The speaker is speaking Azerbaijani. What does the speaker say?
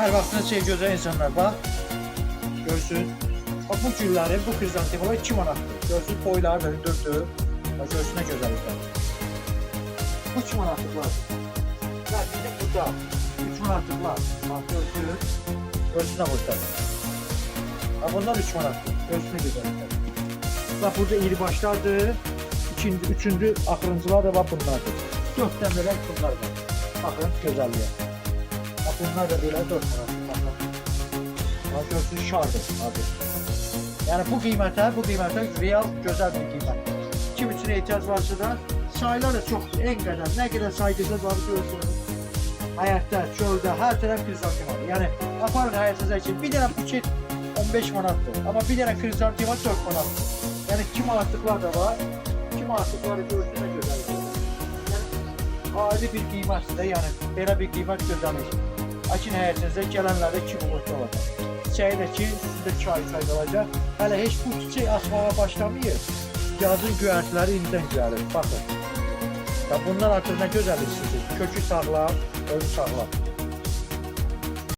Her vaxtın şey gözəl insanlar bax. Görsün. Bax bu güllərin, bu krizantemalar 2 manatdır. Görsün boyları hündürdür. Bax görsün nə gözəlliklər. Bu 2 manatlıqlar. Bax bir də burada 3 manatlıqlar. Bax görsün. Görsün nə boyutlar. Bax bunlar 3 manatdır. Görsün nə gözəlliklər. Bax burada iri başlardır. Üçüncü axırıncılar da bax bunlardır. 4 dənə belə bunlar var. Baxın gözəlliyə. Bax bunlar da belə 4 manat. Bax görsün şardır abi. Yəni bu qiymətə real gözəl bir qiymət. Kim üçün ehtiyac varsa da sayılar da çoxdur. En qədər nə qədər saydıqda var görürsünüz. Həyətdə, çöldə, hər tərəf krizantema var. Yəni aparın həyətinizə üçün bir dənə buket 15 manatdır. Amma bir dənə krizantema 4 manatdır. Yəni 2 manatlıqlar da var. 2 manatlıqlar da görsün nə gözəldir. Ayrı bir qiymətdir də, yəni belə bir qiymət gözəlir. Açın həyətinizdə gələnlərdə 2 manat olacaq. Çiçəyi də ki, sizdə çay qalacaq. Hələ heç bu çiçək açmağa başlamayır. Yazın göyərtiləri indidən gəlir. Baxın. Bunlar artıq nə gözəlliksizdir. Kökü sağlam, özü sağlam.